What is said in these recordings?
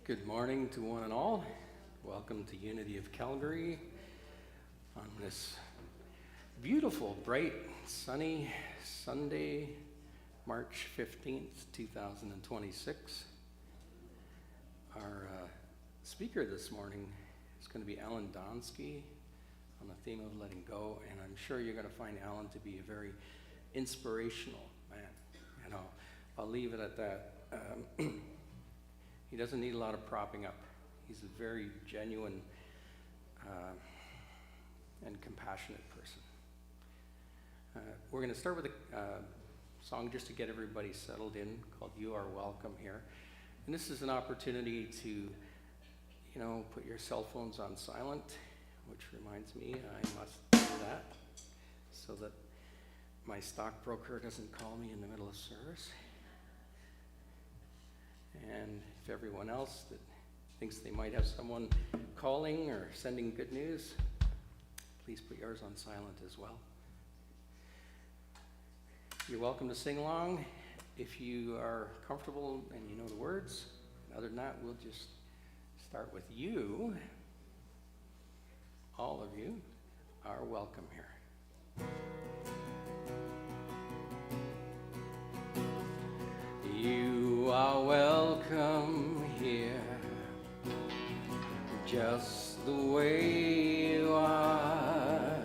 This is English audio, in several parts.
Good morning to one and all. Welcome to Unity of Calgary on this beautiful, bright, sunny Sunday, March 15th, 2026. Our speaker this morning is going to be Allan Donsky on the theme of letting go, and I'm sure you're going to find Allan to be a very inspirational man. And I'll leave it at that. He doesn't need a lot of propping up. He's a very genuine and compassionate person. We're going to start with a song just to get everybody settled in called You Are Welcome Here. And this is an opportunity to, put your cell phones on silent, which reminds me I must do that so that my stockbroker doesn't call me in the middle of service. And if everyone else that thinks they might have someone calling or sending good news, please put yours on silent as well. You're welcome to sing along if you are comfortable and you know the words. Other than that, we'll just start with you. All of you are welcome here. You are welcome here, just the way you are.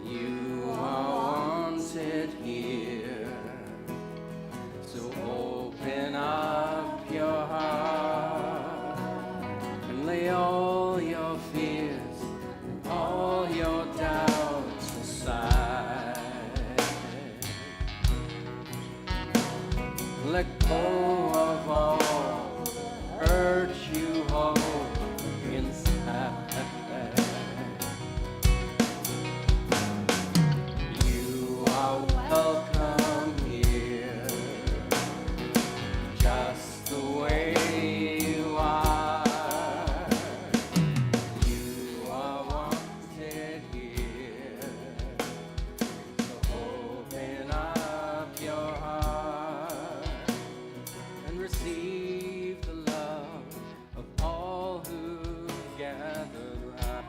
You are wanted here, so open up your heart and lay all your fears, all your doubts aside. Let go of all hurt you hold inside. You are welcome here, just the way you are. You are wanted here, so open up your heart and receive the love of all who gather round.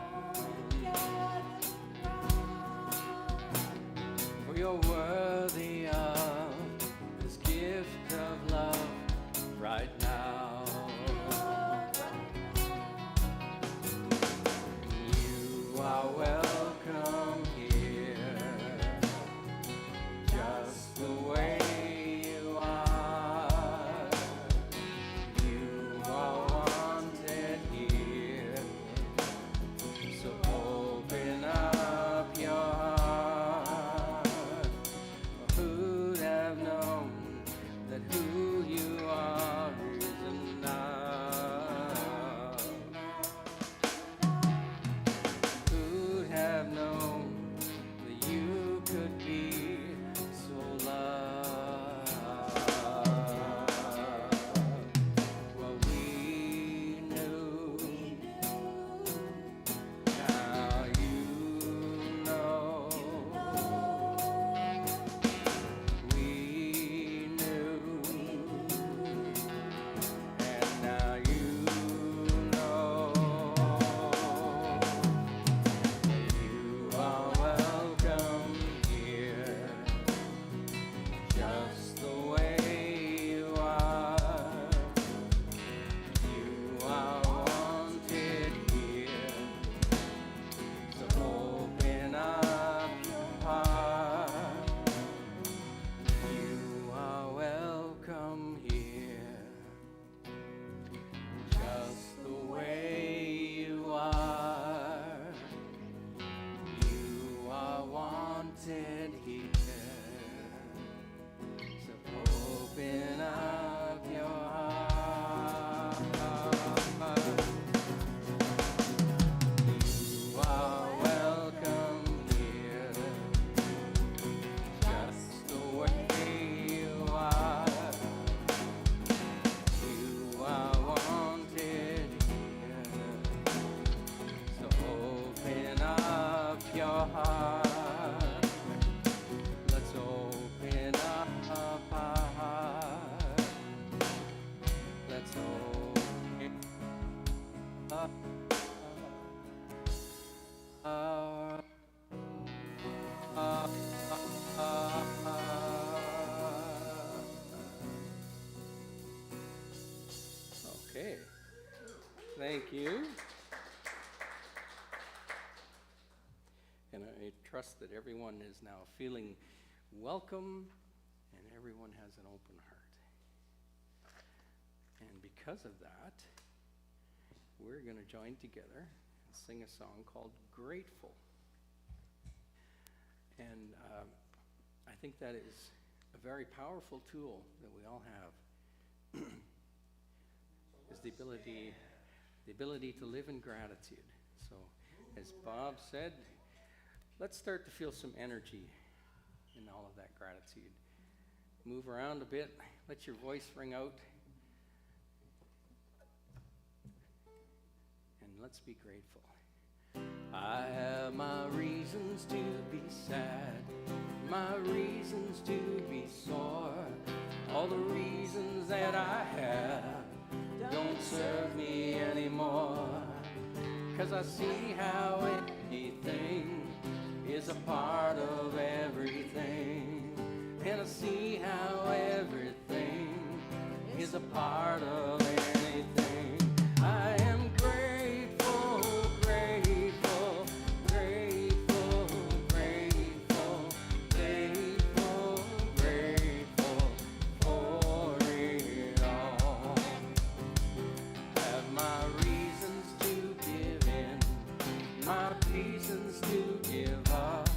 For you're worthy of this gift of love right now. Okay. Thank you. And I trust that everyone is now feeling welcome and everyone has an open heart. And because of that, we're going to join together and sing a song called Grateful. And I think that is a very powerful tool that we all have, is the ability to live in gratitude. So, as Bob said, let's start to feel some energy in all of that gratitude. Move around a bit, let your voice ring out, and let's be grateful. I have my reasons to be sad, my reasons to be sore. All the reasons that I have don't serve me anymore. 'Cause I see how anything is a part of everything. And I see how everything is a part of anything. I am grateful, grateful, grateful, grateful, grateful, grateful for it all. Have my reasons to give in, my reasons to give up.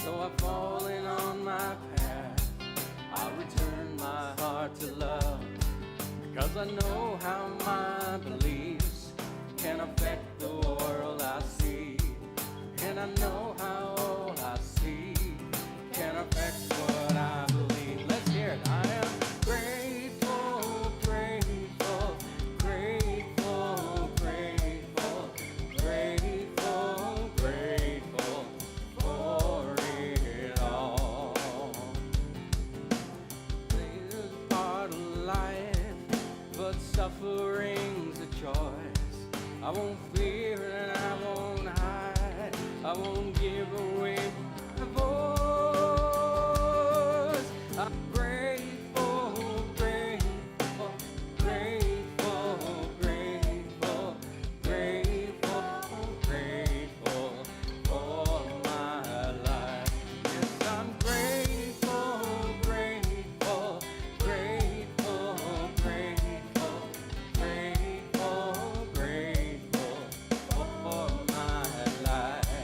Though I've fallen on my path, I'll return my heart to love. Because I know how my beliefs can affect the world I see. And I know how all I see can affect what I believe. Let's hear it. I am grateful, grateful, grateful, grateful, grateful, grateful for it all. This is part of life, but suffering's a choice. I won't fear and I won't hide. I won't give away my voice. I'm grateful, grateful, grateful, grateful, grateful, grateful for my life. Yes, I'm grateful, grateful, grateful, grateful, grateful, grateful for my life.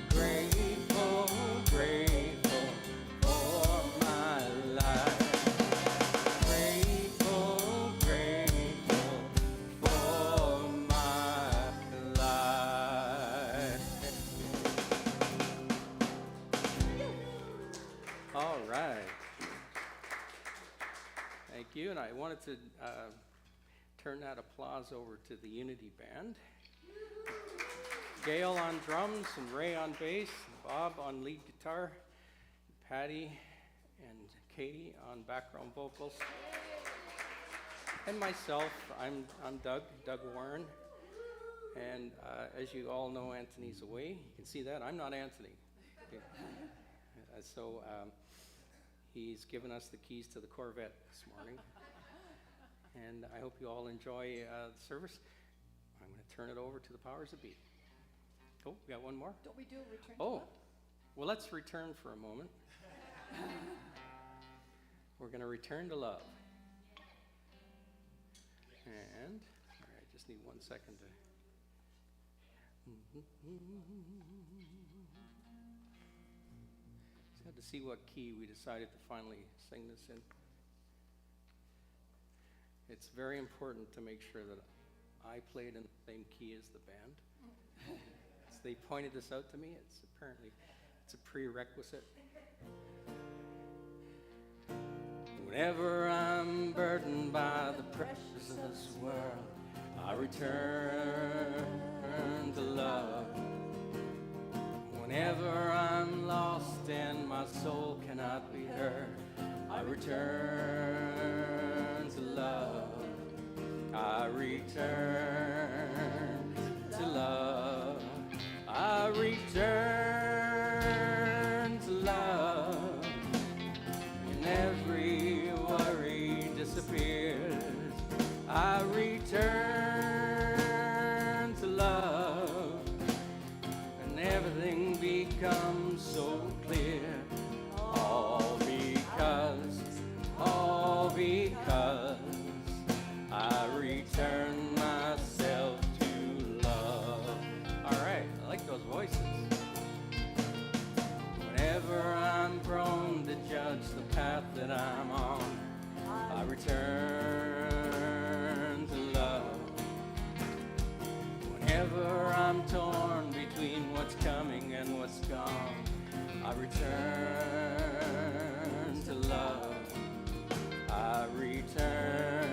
Grateful, grateful for my life. Grateful, grateful for my life. All right. Thank you. And I wanted to turn that applause over to the Unity Band. Gail on drums and Ray on bass, Bob on lead guitar, Patty and Katie on background vocals, and myself. I'm Doug Warren, and as you all know, Anthony's away. You can see that I'm not Anthony. Okay. So he's given us the keys to the Corvette this morning, and I hope you all enjoy the service. I'm going to turn it over to the powers that be. Oh, we got one more? Don't we do a return to Oh, love? well, let's return for a moment. We're going to return to love. And, all right, just need 1 second to. Just had to see what key we decided to finally sing this in. It's very important to make sure that I played in the same key as the band. So they pointed this out to me. It's apparently a prerequisite. Whenever I'm burdened by the pressures of this world, I return to love. Whenever I'm lost and my soul cannot be heard, I return to love. I return to love. I return to love. And every worry disappears. I I return to love, and everything becomes so clear. All because I return myself to love. All right, I like those voices. Whenever I'm prone to judge the path that I'm on, I return to love. Whenever I'm torn between what's coming and what's gone, I return to love. I return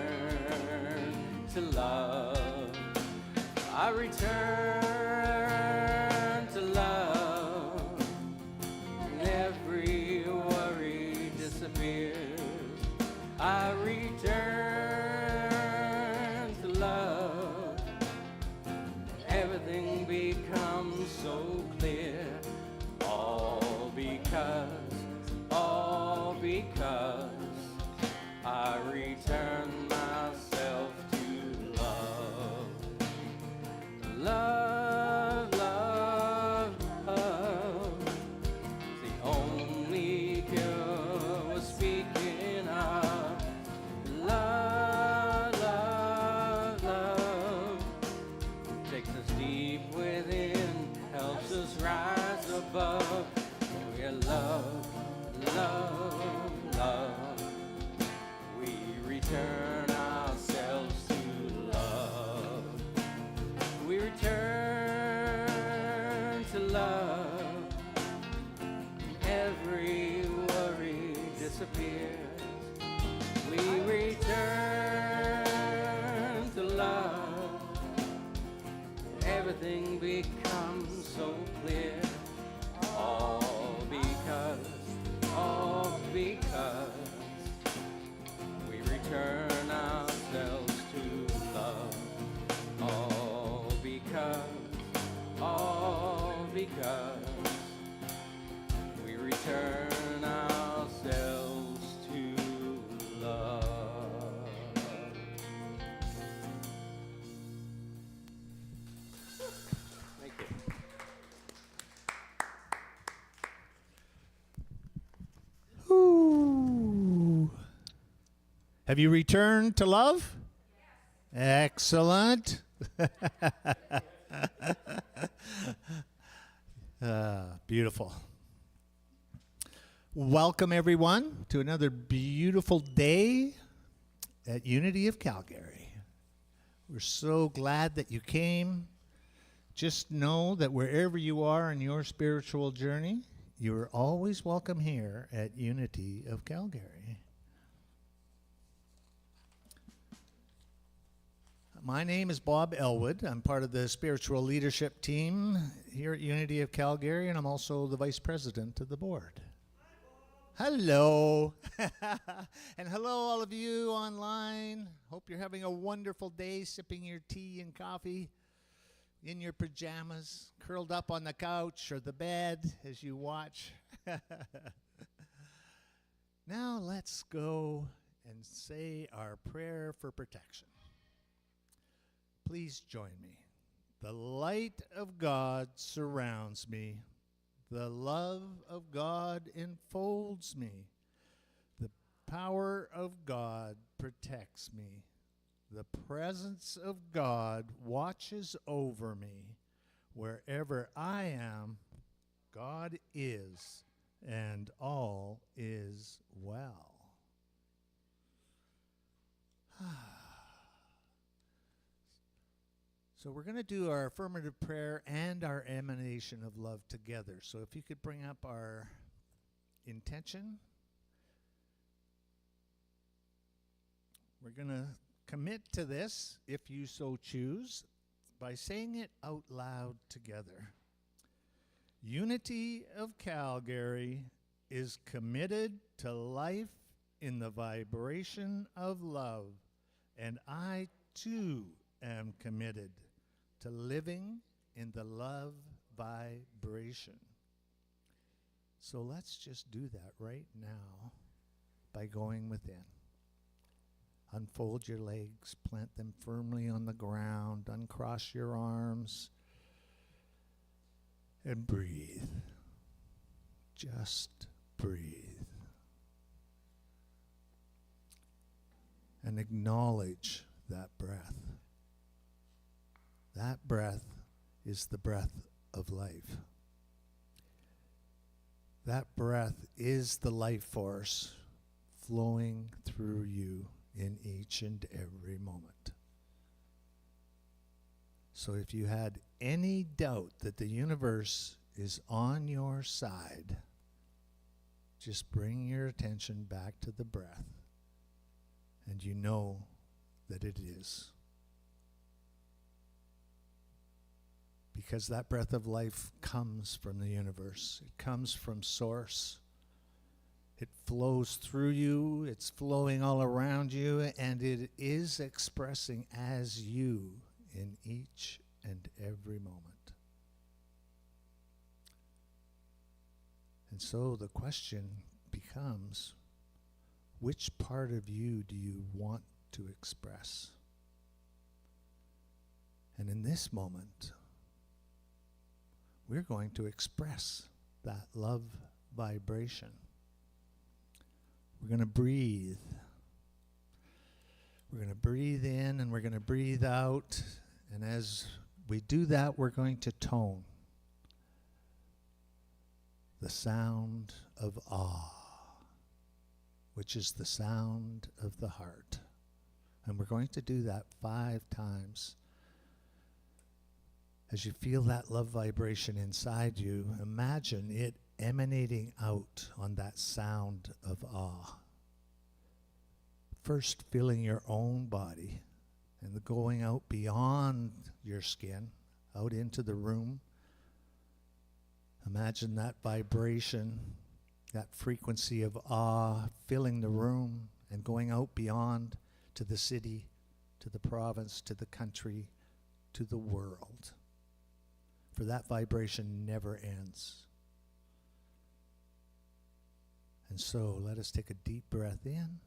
to love. I return to love. And every worry disappears. I return to love. Everything becomes so clear. All because I return myself to love. Love, love, love is the only cure we're speaking of. Love, love, love takes us deep within, helps us rise above. We love, love, love. We return ourselves to love. We return to love. Every worry disappears. We return to love. Everything becomes so clear. All because we return ourselves to love. All because we return ourselves to love. Thank you. Ooh. Have you returned to love? Yes. Excellent. Beautiful. Welcome, everyone, to another beautiful day at Unity of Calgary. We're so glad that you came. Just know that wherever you are in your spiritual journey, you're always welcome here at Unity of Calgary. My name is Bob Elwood. I'm part of the spiritual leadership team here at Unity of Calgary, and I'm also the vice president of the board. Hello. And hello, all of you online. Hope you're having a wonderful day, sipping your tea and coffee in your pajamas, curled up on the couch or the bed as you watch. Now let's go and say our prayer for protection. Please join me. The light of God surrounds me. The love of God enfolds me. The power of God protects me. The presence of God watches over me. Wherever I am, God is, and all is well. So we're going to do our affirmative prayer and our emanation of love together. So if you could bring up our intention. We're going to commit to this, if you so choose, by saying it out loud together. Unity of Calgary is committed to life in the vibration of love, and I too am committed to living in the love vibration. So let's just do that right now by going within. Unfold your legs, plant them firmly on the ground, uncross your arms, and breathe. Just breathe. And acknowledge that breath. That breath is the breath of life. That breath is the life force flowing through you in each and every moment. So if you had any doubt that the universe is on your side, just bring your attention back to the breath, and you know that it is. Because that breath of life comes from the universe. It comes from Source. It flows through you. It's flowing all around you. And it is expressing as you in each and every moment. And so the question becomes, which part of you do you want to express? And in this moment, we're going to express that love vibration. We're going to breathe. We're going to breathe in and we're going to breathe out. And as we do that, we're going to tone the sound of awe, which is the sound of the heart. And we're going to do that 5 times. As you feel that love vibration inside you, imagine it emanating out on that sound of awe. First, filling your own body and going out beyond your skin, out into the room. Imagine that vibration, that frequency of awe filling the room and going out beyond to the city, to the province, to the country, to the world. For that vibration never ends. And so let us take a deep breath in.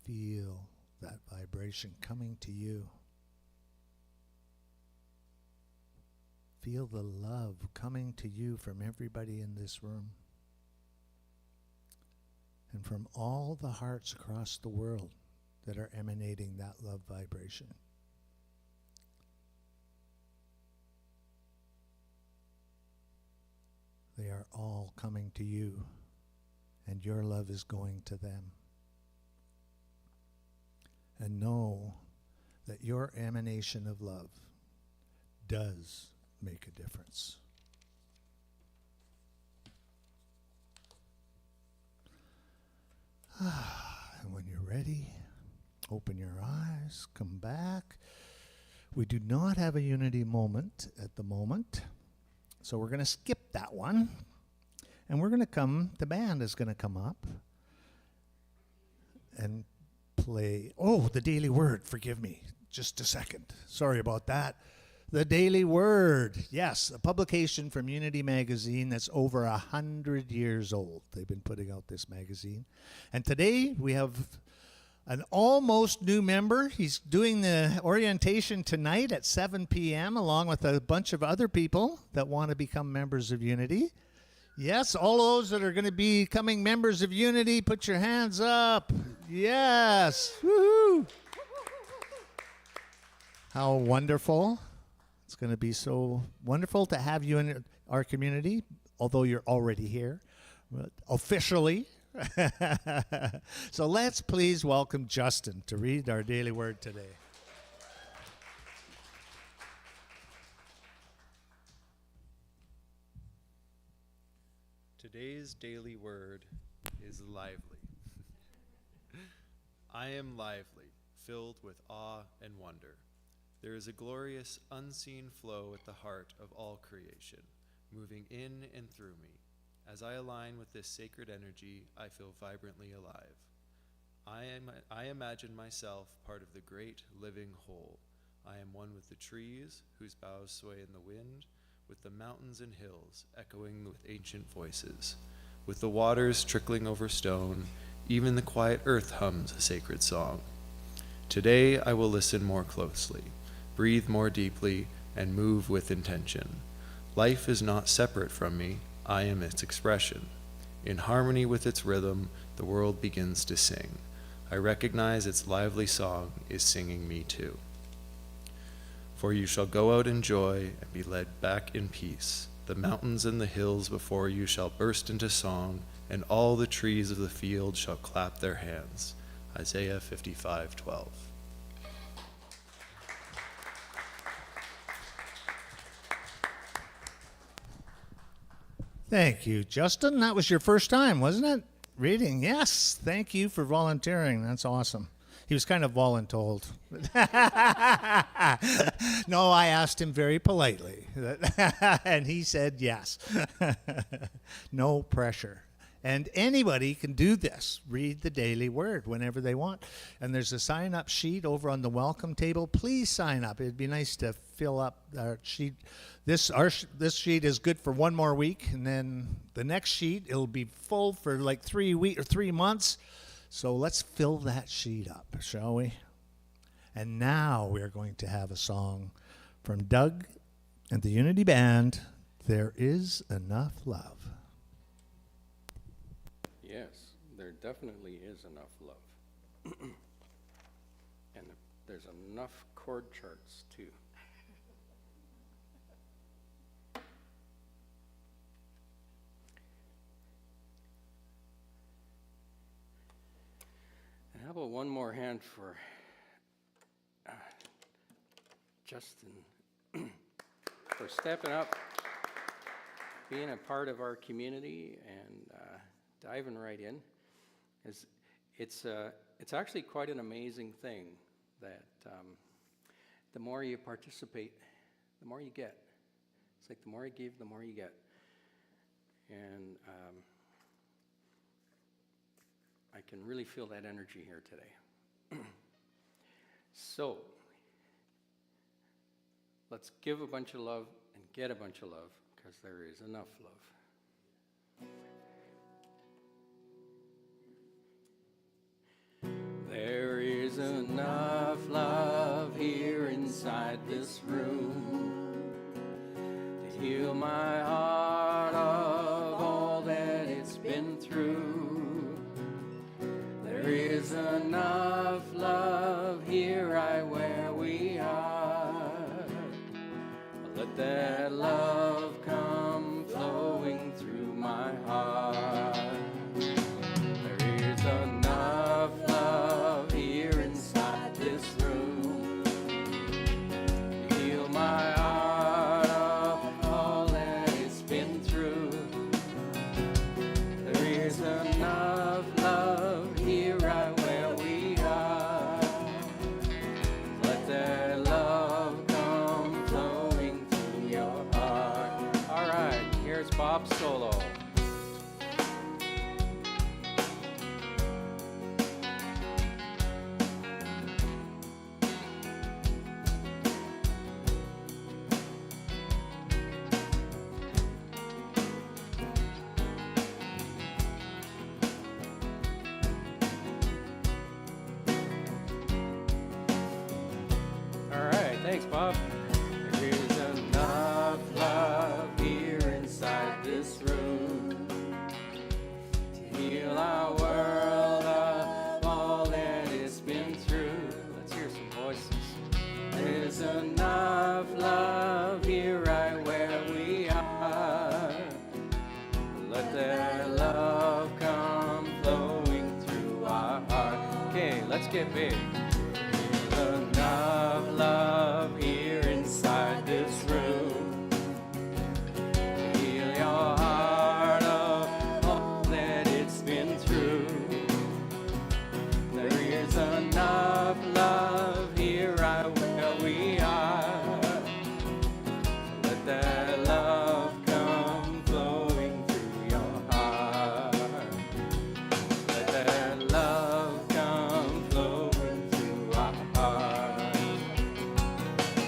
Feel that vibration coming to you. Feel the love coming to you from everybody in this room and from all the hearts across the world that are emanating that love vibration. They are all coming to you, and your love is going to them. And know that your emanation of love does make a difference. And when you're ready, open your eyes, come back. We do not have a unity moment at the moment, so we're going to skip that one. And we're going to come, the band is going to come up and play. Oh, the Daily Word, forgive me, just a second. Sorry about that. The Daily Word, yes, a publication from Unity Magazine that's over 100 years old. They've been putting out this magazine. And today we have an almost new member. He's doing the orientation tonight at 7 p.m. along with a bunch of other people that want to become members of Unity. Yes, all those that are going to be becoming members of Unity, put your hands up. Yes. Woohoo. How wonderful. It's going to be so wonderful to have you in our community, although you're already here, officially. So let's please welcome Justin to read our daily word today. Today's daily word is lively. I am lively, filled with awe and wonder. There is a glorious, unseen flow at the heart of all creation, moving in and through me. As I align with this sacred energy, I feel vibrantly alive. I imagine myself part of the great living whole. I am one with the trees, whose boughs sway in the wind, with the mountains and hills echoing with ancient voices, with the waters trickling over stone. Even the quiet earth hums a sacred song. Today I will listen more closely, breathe more deeply, and move with intention. Life is not separate from me. I am its expression. In harmony with its rhythm, the world begins to sing. I recognize its lively song is singing me too. For you shall go out in joy and be led back in peace. The mountains and the hills before you shall burst into song, and all the trees of the field shall clap their hands. Isaiah 55:12. Thank you, Justin. That was your first time, wasn't it? Reading. Yes. Thank you for volunteering. That's awesome. He was kind of voluntold. No, I asked him very politely, and he said yes. No pressure. And anybody can do this. Read the daily word whenever they want. And there's a sign-up sheet over on the welcome table. Please sign up. It'd be nice to fill up our sheet. This sheet is good for one more week, and then the next sheet, it'll be full for like 3 months. So let's fill that sheet up, shall we? And now we're going to have a song from Doug and the Unity Band, There Is Enough Love. Yes, there definitely is enough love. And there's enough chord charts, too. And how about one more hand for Justin for stepping up, being a part of our community, and diving right in. It's actually quite an amazing thing that the more you participate, the more you get. It's like the more you give, the more you get. And I can really feel that energy here today. So, let's give a bunch of love and get a bunch of love, because there is enough love. There is enough love here inside this room to heal my heart of all that it's been through. There is enough love here right where we are. Let that love come flowing through my heart. There is enough love here inside this room to heal my heart of all that it's been through. There is enough love here right where we are. Let that love come flowing through your heart. Bob. There is enough love here inside this room to heal our world of all that it's been through. Let's hear some voices. There's enough love here right where we are. Let that love come flowing through our heart. Okay, let's get big. There's enough love here inside this room to heal your heart of all that it's been through. There is enough love here right where we are. Let that love come flowing through your heart. Let that love come flowing through our heart.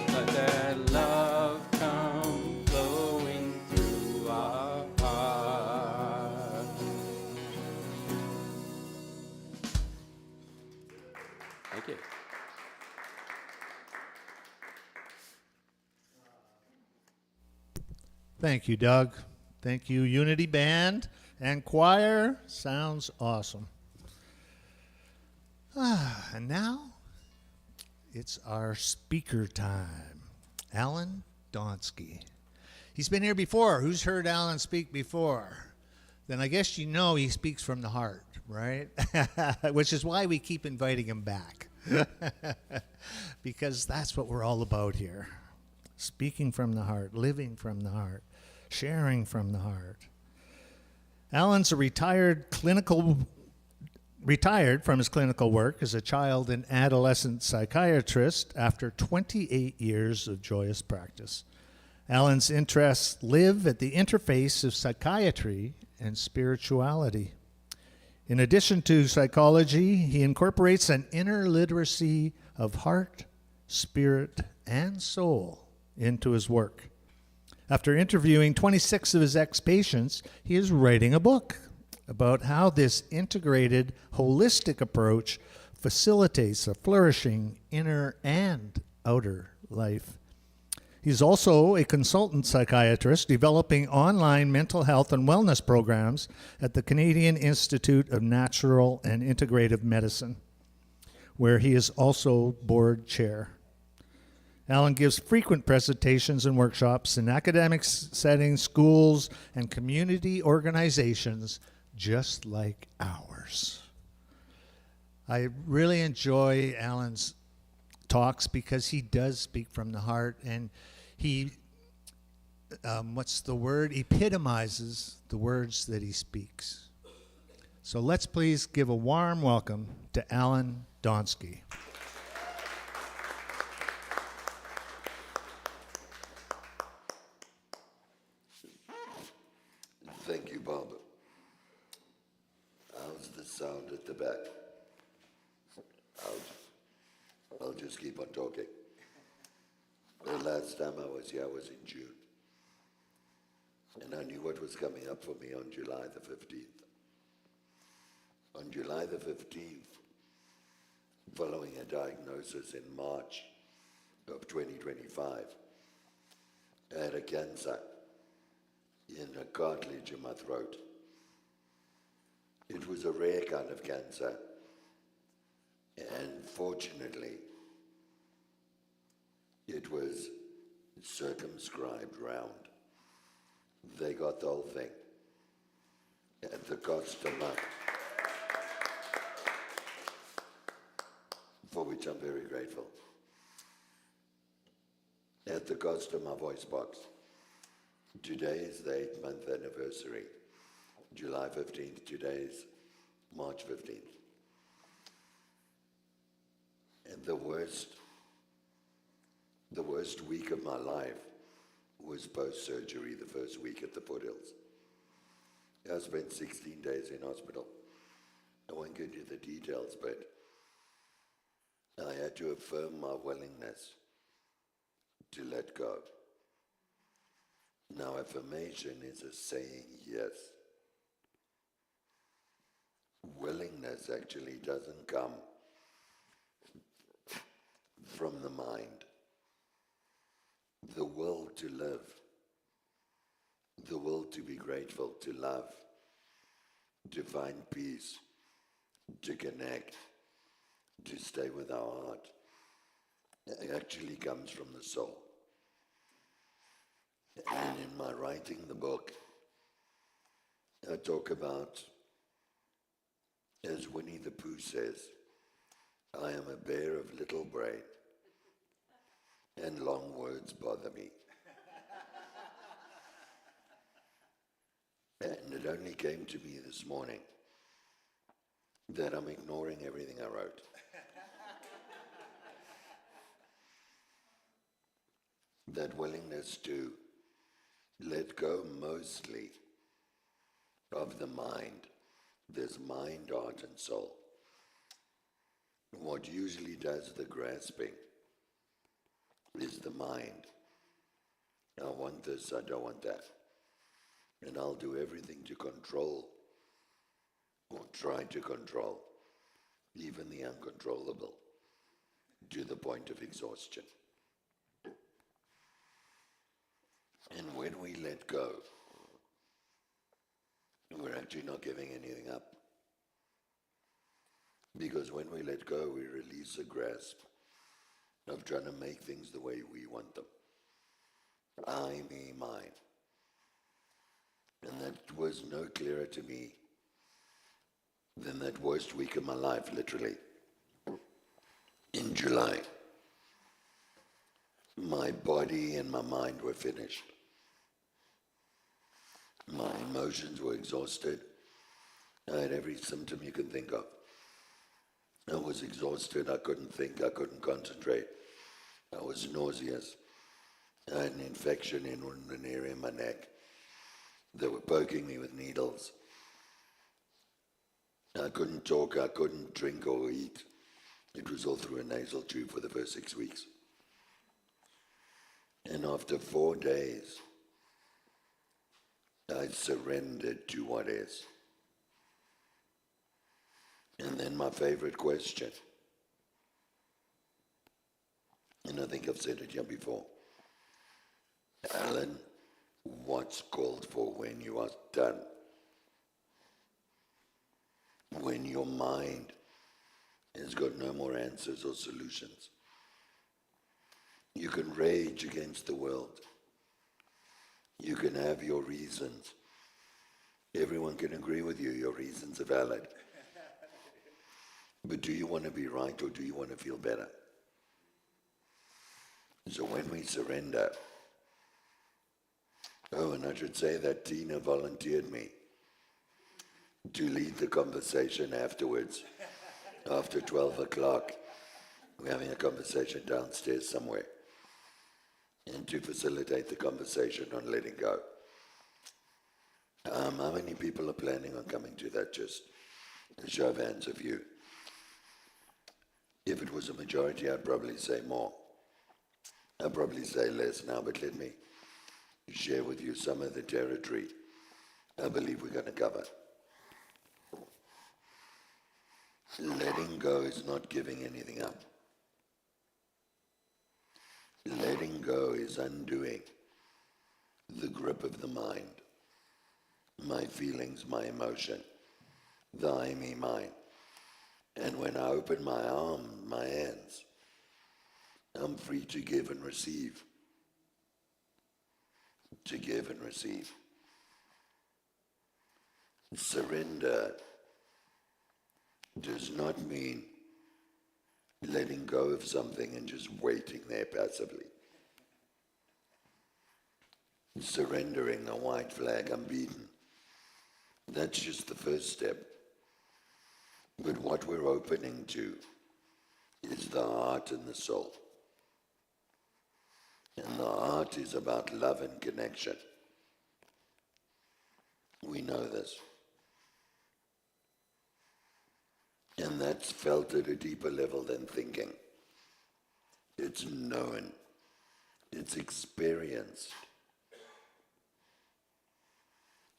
Let that love come flowing through our heart. Thank you. Thank you, Doug. Thank you, Unity Band and choir. Sounds awesome. And now it's our speaker time. Allan Donsky. He's been here before. Who's heard Allan speak before? Then I guess you know he speaks from the heart, right? Which is why we keep inviting him back. Because that's what we're all about here. Speaking from the heart, living from the heart, sharing from the heart. Allan's a retired from his clinical work as a child and adolescent psychiatrist after 28 years of joyous practice. Allan's interests live at the interface of psychiatry and spirituality. In addition to psychology, he incorporates an inner literacy of heart, spirit, and soul into his work. After interviewing 26 of his ex-patients, he is writing a book about how this integrated, holistic approach facilitates a flourishing inner and outer life. He's also a consultant psychiatrist developing online mental health and wellness programs at the Canadian Institute of Natural and Integrative Medicine, where he is also board chair. Allan gives frequent presentations and workshops in academic settings, schools, and community organizations just like ours. I really enjoy Allan's talks because he does speak from the heart, and he, epitomizes the words that he speaks. So let's please give a warm welcome to Allan Donsky. Thank you, Bob. How's the sound at the back? I'll just keep on talking. The last time I was here was in June. And I knew what was coming up for me on July the 15th. On July the 15th, following a diagnosis in March of 2025, I had a cancer in a cartilage in my throat. It was a rare kind of cancer, and fortunately, it was circumscribed round. They got the whole thing at the cost of money, for which I'm very grateful. At the cost of my voice box. Today is the 8-month anniversary. July 15th, today is March 15th. And the worst week of my life was post-surgery, the first week at the foothills. I spent 16 days in hospital. I won't get into the details, but I had to affirm my willingness to let go. Now, affirmation is a saying yes. Willingness actually doesn't come from the mind. the will to live, the will to be grateful, to love, to find peace, to connect, to stay with our heart, it actually comes from the soul. And in my writing the book, I talk about, as Winnie the Pooh says, I am a bear of little brain, and long words bother me. And it only came to me this morning that I'm ignoring everything I wrote. That willingness to let go mostly of the mind. There's mind, heart, and soul. What usually does the grasping is the mind. I want this, I don't want that. And I'll do everything to control, or try to control, even the uncontrollable, to the point of exhaustion. And when we let go, we're actually not giving anything up. Because when we let go, we release a grasp of trying to make things the way we want them. I, me, mine. And that was no clearer to me than that worst week of my life, literally. In July, my body and my mind were finished. My emotions were exhausted. I had every symptom you can think of. I was exhausted, I couldn't think, I couldn't concentrate. I was nauseous. I had an infection in an area in my neck. They were poking me with needles. I couldn't talk, I couldn't drink or eat. It was all through a nasal tube for the first 6 weeks. And after 4 days, I surrendered to what is. And then my favorite question, and I think I've said it here before, Allan, what's called for when you are done? When your mind has got no more answers or solutions. You can rage against the world. You can have your reasons. Everyone can agree with you, your reasons are valid. But do you want to be right or do you want to feel better? So when we surrender, oh, and I should say that Tina volunteered me to lead the conversation afterwards. After 12 o'clock, we're having a conversation downstairs somewhere. And to facilitate the conversation on letting go. How many people are planning on coming to that? Just a show of hands of you. If it was a majority, I'd probably say more. I'd probably say less now, but let me share with you some of the territory I believe we're going to cover. Letting go is not giving anything up. Letting go is undoing the grip of the mind, my feelings, my emotion, the I, me, mine. And when I open my arm, my hands, I'm free to give and receive. To give and receive. Surrender does not mean letting go of something and just waiting there passively. Surrendering a white flag, I'm beaten. That's just the first step. But what we're opening to is the heart and the soul. And the heart is about love and connection. We know this. And that's felt at a deeper level than thinking. It's known. It's experienced.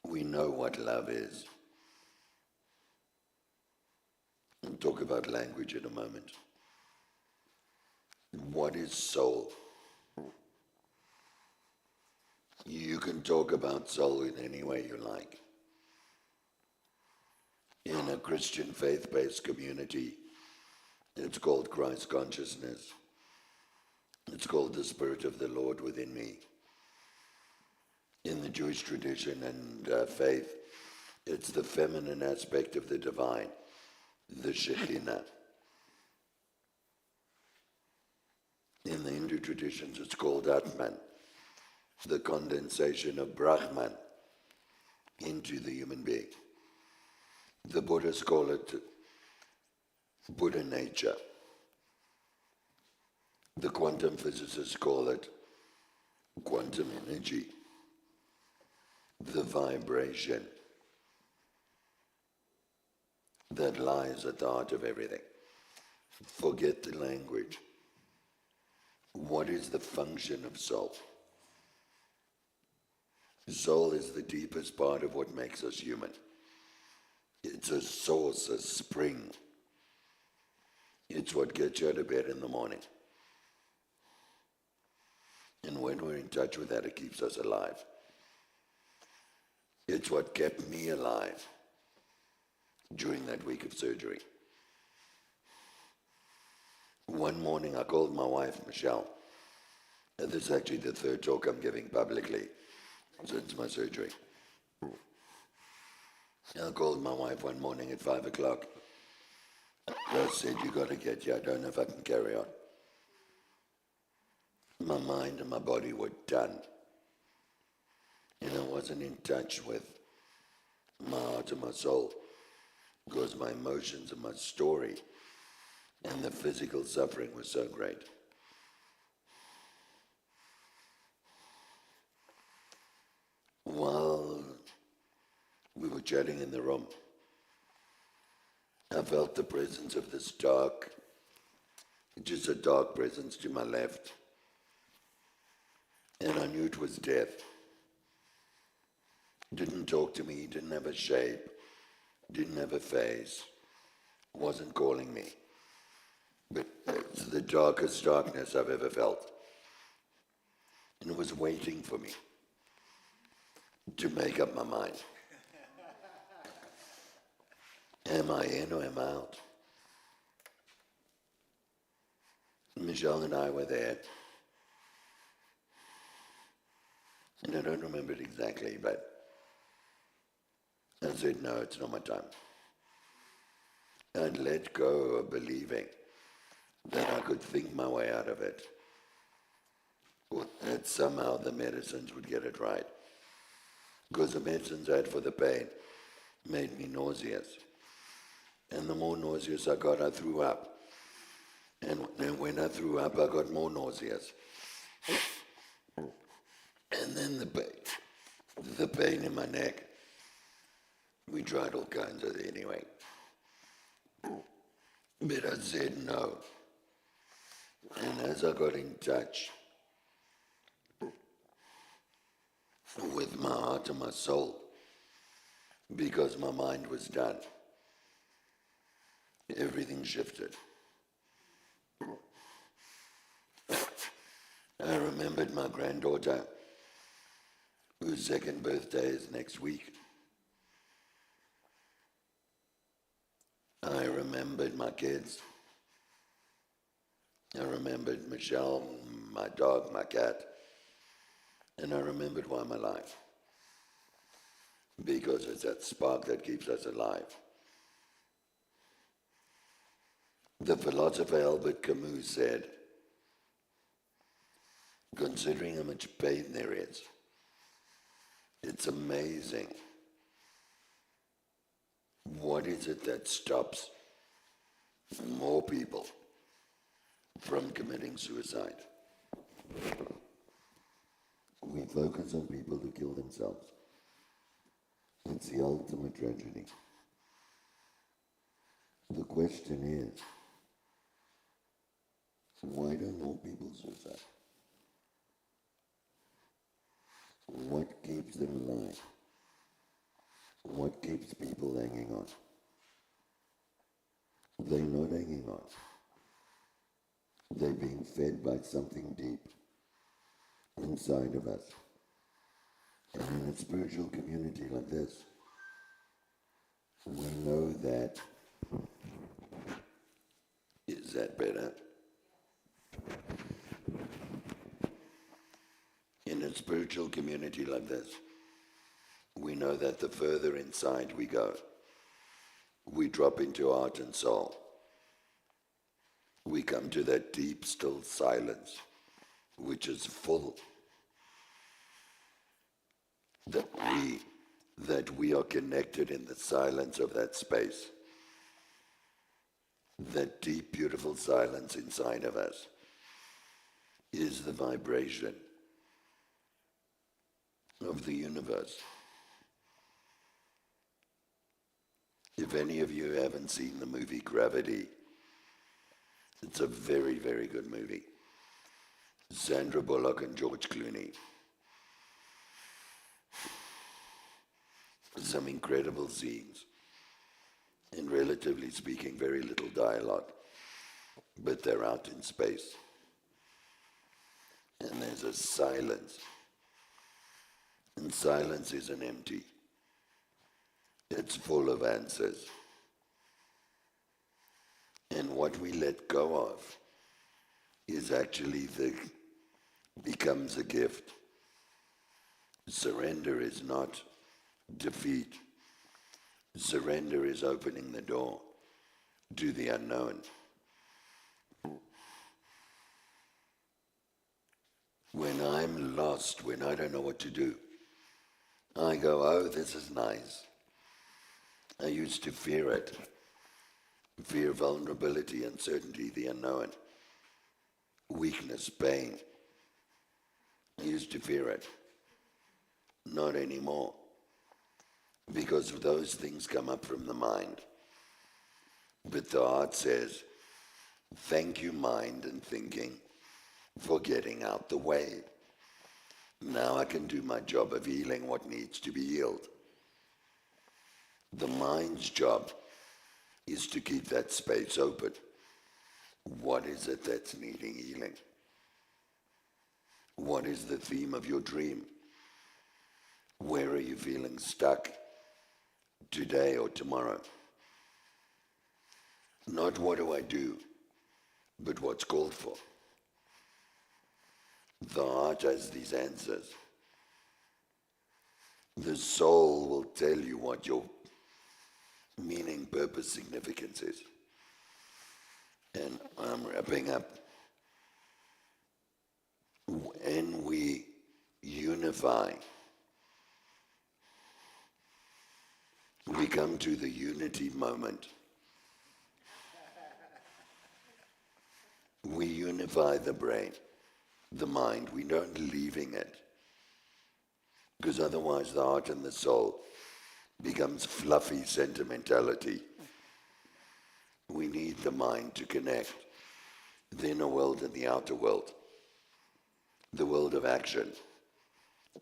We know what love is. We'll talk about language in a moment. What is soul? talk about soul in any way you like. In a Christian faith-based community, it's called Christ consciousness. It's called the Spirit of the Lord within me. In the Jewish tradition and faith, it's the feminine aspect of the divine, the Shekhinah. In the Hindu traditions, it's called Atman, the condensation of Brahman into the human being. The Buddhists call it Buddha nature. The quantum physicists call it quantum energy, the vibration that lies at the heart of everything. Forget the language. What is the function of soul? Soul is the deepest part of what makes us human. It's a source, a spring. It's what gets you out of bed in the morning. And when we're in touch with that, it keeps us alive. It's what kept me alive during that week of surgery. One morning I called my wife, Michelle, and this is actually the third talk I'm giving publicly since my surgery. I called my wife one morning at 5 o'clock. I said, you got to get here. I don't know if I can carry on. My mind and my body were done. And I wasn't in touch with my heart and my soul because my emotions and my story and the physical suffering was so great. While we were chatting in the room, I felt the presence of this dark, just a dark presence to my left. And I knew it was death. Didn't talk to me, didn't have a shape, didn't have a face, wasn't calling me. But it's the darkest darkness I've ever felt. And it was waiting for me to make up my mind. Am I in or am I out? Michelle and I were there. And I don't remember it exactly, but I said, no, it's not my time. I'd let go of believing that I could think my way out of it, or that somehow the medicines would get it right. Because the medicines I had for the pain made me nauseous. And the more nauseous I got, I threw up. And then when I threw up, I got more nauseous. And then the pain in my neck. We tried all kinds of it anyway. But I said no. And as I got in touch with my heart and my soul, because my mind was done, everything shifted. I remembered my granddaughter, whose second birthday is next week. I remembered my kids. I remembered Michelle, my dog, my cat. And I remembered why I'm alive. Because it's that spark that keeps us alive. The philosopher Albert Camus said, considering how much pain there is, it's amazing. What is it that stops more people from committing suicide? We focus on people who kill themselves. It's the ultimate tragedy. The question is, why don't more people suicide? What keeps them alive? What keeps people hanging on? They're not hanging on. They're being fed by something deep inside of us. And in a spiritual community like this, we know that, is that better? In a spiritual community like this, we know that the further inside we go, we drop into heart and soul. We come to that deep, still silence, which is full. That we are connected in the silence of that space. That deep, beautiful silence inside of us is the vibration of the universe. If any of you haven't seen the movie Gravity, it's a very, very good movie. Sandra Bullock and George Clooney. Some incredible scenes, and relatively speaking, very little dialogue, but they're out in space. And there's a silence, and silence isn't empty. It's full of answers. And what we let go of is actually becomes a gift. Surrender is not defeat. Surrender is opening the door to the unknown. When I'm lost, when I don't know what to do, I go, oh, this is nice. I used to fear it. Fear, vulnerability, uncertainty, the unknown. Weakness, pain. I used to fear it. Not anymore. Because those things come up from the mind. But the heart says, thank you, mind and thinking, for getting out the way. Now I can do my job of healing what needs to be healed. The mind's job is to keep that space open. What is it that's needing healing? What is the theme of your dream? Where are you feeling stuck? Today or tomorrow? Not what do I do, but what's called for. The heart has these answers. The soul will tell you what your meaning, purpose, significance is. And I'm wrapping up. When we unify, we come to the unity moment. We unify the brain, the mind. We don't leaving it. Because otherwise the heart and the soul becomes fluffy sentimentality. We need the mind to connect the inner world and the outer world, the world of action,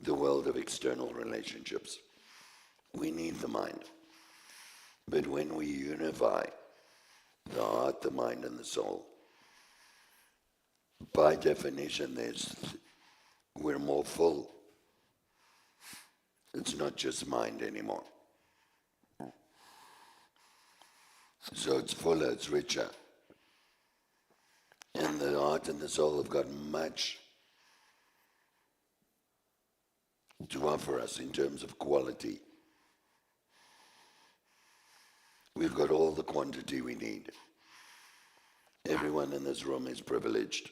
the world of external relationships. We need the mind. But when we unify the heart, the mind, and the soul, by definition, we're more full. It's not just mind anymore. So it's fuller, it's richer. And the heart and the soul have got much to offer us in terms of quality. We've got all the quantity we need. Everyone in this room is privileged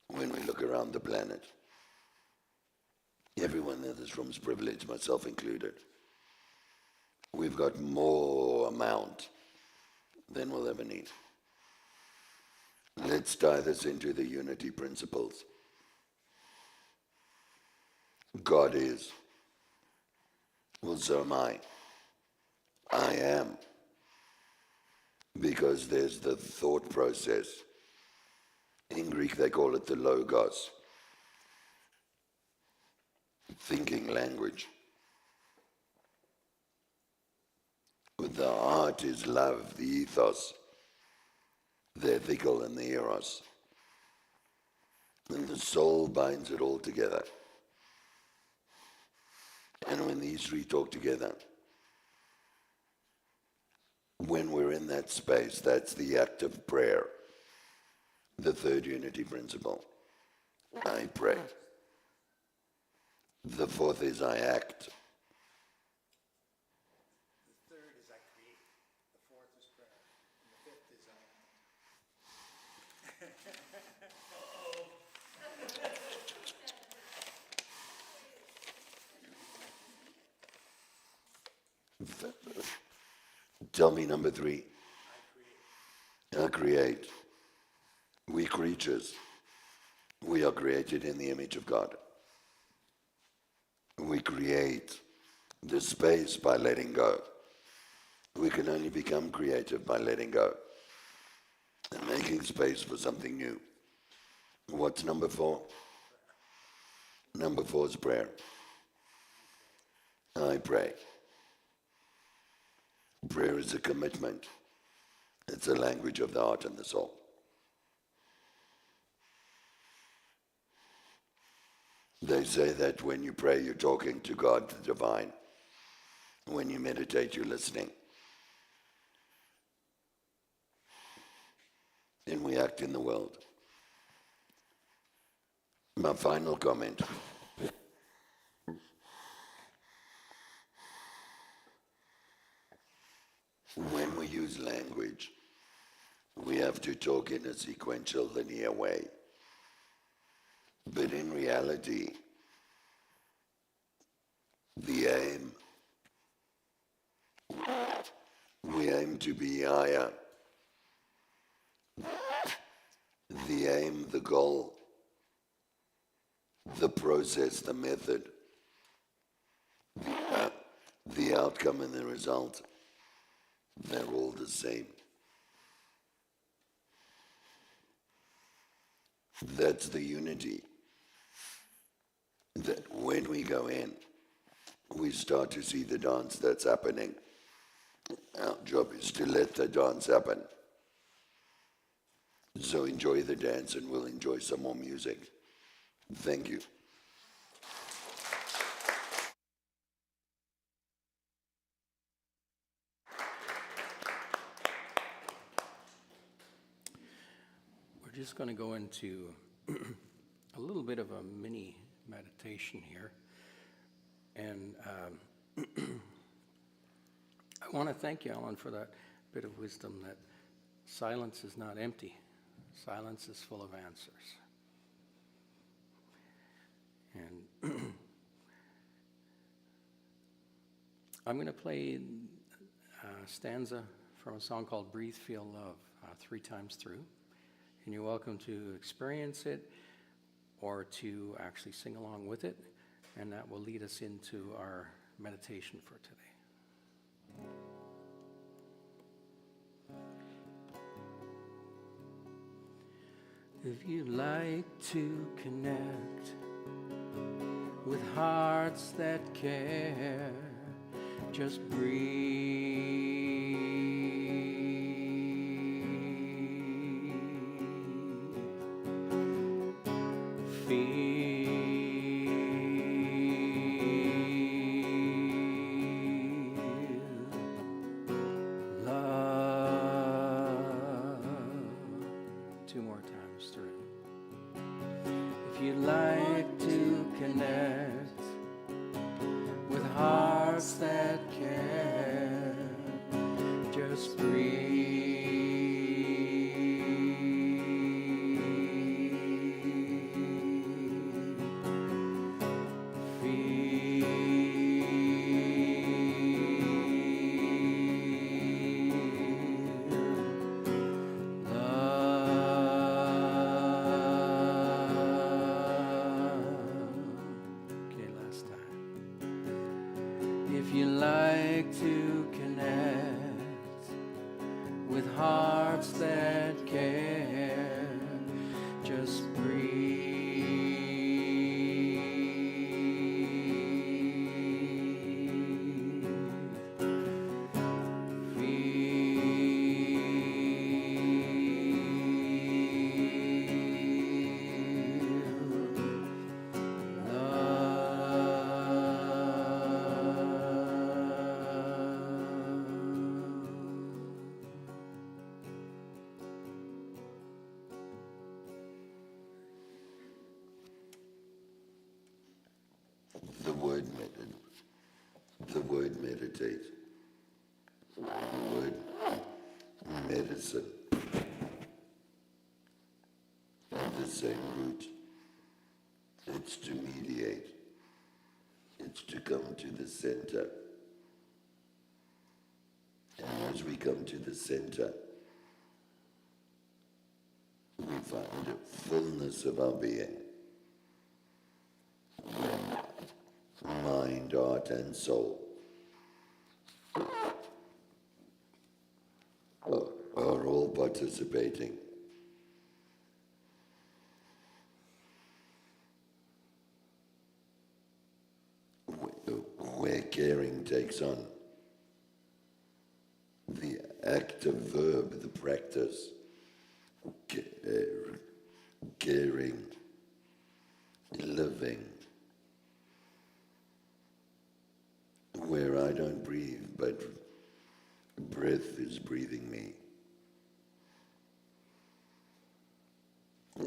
when we look around the planet. Everyone in this room is privileged, myself included. We've got more amount than we'll ever need. Let's tie this into the unity principles. God is. Well, so am I. I am. Because there's the thought process. In Greek they call it the logos. Thinking language. The heart is love, the ethos, the ethical and the eros. And the soul binds it all together. And when these three talk together, when we're in that space, that's the act of prayer. The third unity principle. I pray. The fourth is I act. The third is I create. The fourth is prayer. And the fifth is I Tell me number three. I create. We creatures. We are created in the image of God. We create the space by letting go. We can only become creative by letting go and making space for something new. What's number four? Number four is prayer. I pray. Prayer is a commitment. It's a language of the heart and the soul. They say that when you pray, you're talking to God, the divine. When you meditate, you're listening. And we act in the world. My final comment. When we use language, we have to talk in a sequential, linear way. But in reality, the aim, we aim to be higher. The aim, the goal, the process, the method, the outcome and the result, they're all the same. That's the unity. That when we go in, we start to see the dance that's happening. Our job is to let the dance happen. So enjoy the dance and we'll enjoy some more music. Thank you. We're just going to go into a little bit of a mini meditation here. And I want to thank you, Allan, for that bit of wisdom that silence is not empty. Silence is full of answers. And I'm going to play a stanza from a song called Breathe, Feel, Love 3 times through. And you're welcome to experience it or to actually sing along with it. And that will lead us into our meditation for today. If you'd like to connect with hearts that care, just breathe. Feel love. 2 more times through. If you'd like to connect with hearts that care, just breathe. If you like to connect with hearts that care, just breathe. Feel love. the word meditate, the word medicine, have the same root. It's to mediate. It's to come to the center. And as we come to the center, we find a fullness of our being. Mind, heart, and soul are all participating. Where caring takes on the active verb, the practice, caring, living, where I don't breathe, but breath is breathing me.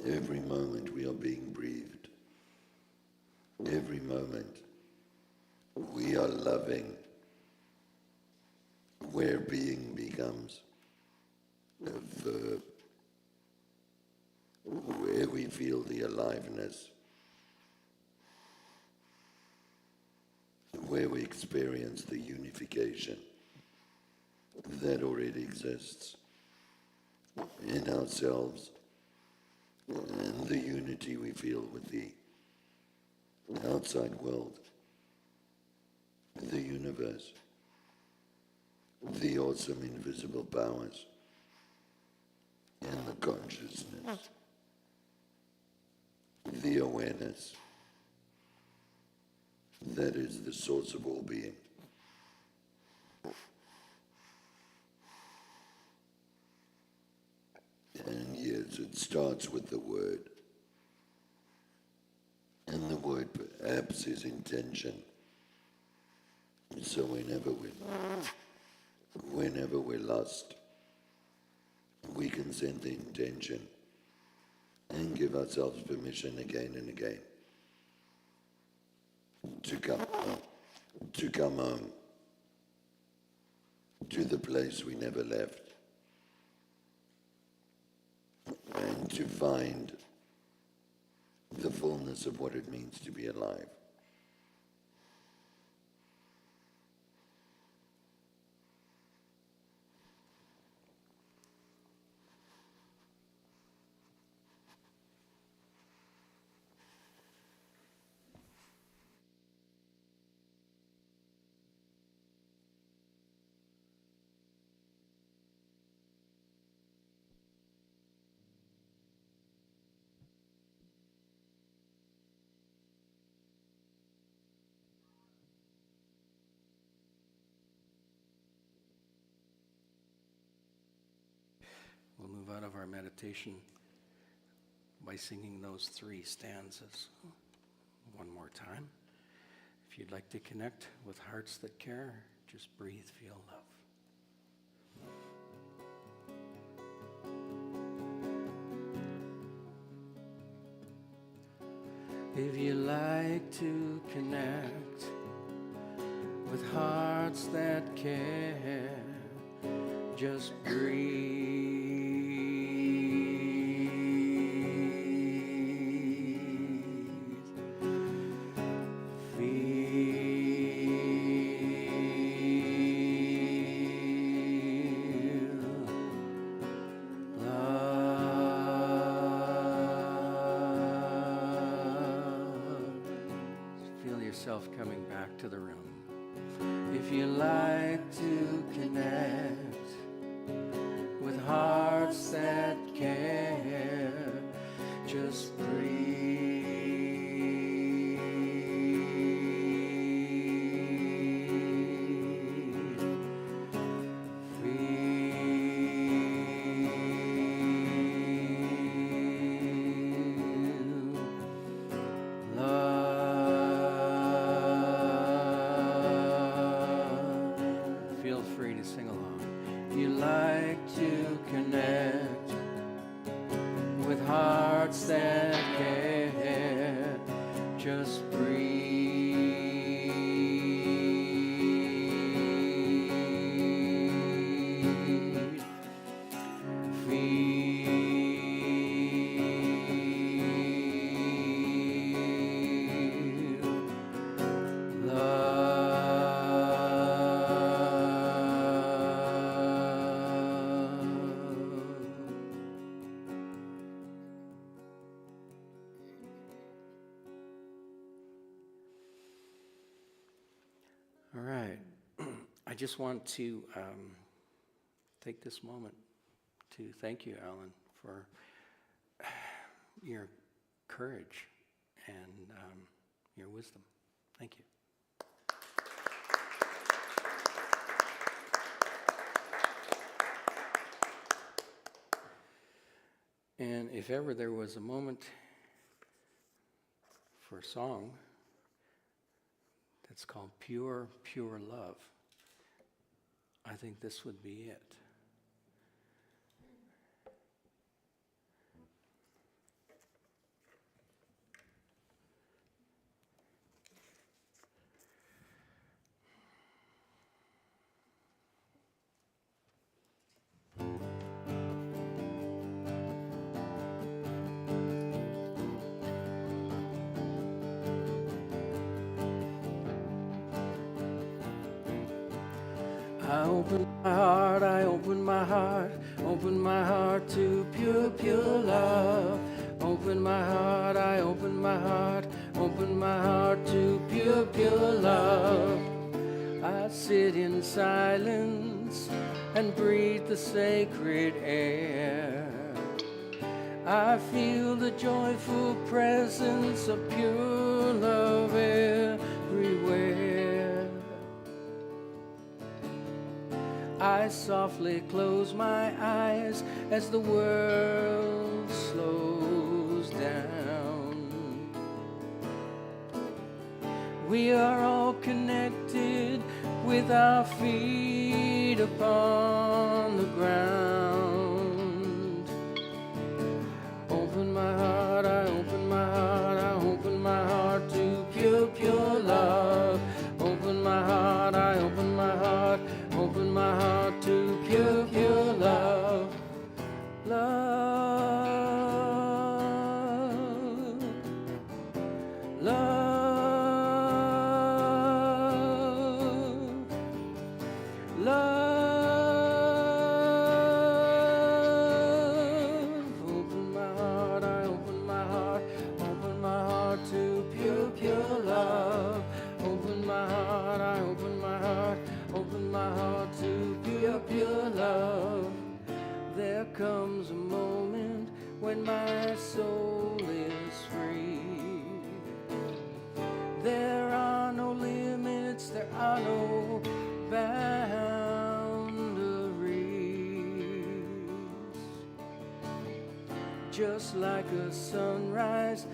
Every moment we are being breathed. Every moment we are loving, where being becomes a verb, where we feel the aliveness, where we experience the unification that already exists in ourselves, and the unity we feel with the outside world, the universe, the awesome invisible powers, and the consciousness, the awareness that is the source of all being. And yes, it starts with the word. And the word perhaps is intention. So whenever we're lost, we can send the intention and give ourselves permission again and again to come home, to the place we never left, and to find the fullness of what it means to be alive. We'll move out of our meditation by singing those 3 stanzas one more time. If you'd like to connect with hearts that care, just breathe, feel love. If you like to connect with hearts that care, just breathe. Coming back to the room. If you like to connect with hearts that care, just breathe. Sing along. If you like to connect with hearts that care, just breathe. All right. I just want to take this moment to thank you, Allan, for your courage and your wisdom. Thank you. And if ever there was a moment for a song that's called Pure, Pure Love, I think this would be it. I open my heart, I open my heart to pure, pure love. Open my heart, I open my heart to pure, pure love. I sit in silence and breathe the sacred air. I feel the joyful presence of pure love everywhere. I softly close my eyes as the world slows down. We are all connected with our feet upon the ground. Open my heart, I open my heart, I open my heart to pure, pure love. Open my heart, I open my heart to pure, pure love. Love, love, love. Open my heart, I open my heart to pure, pure love. Open my heart, I open my heart to pure, pure love. There comes a moment when my soul is free. There are no limits, there are no boundaries. Just like a sunrise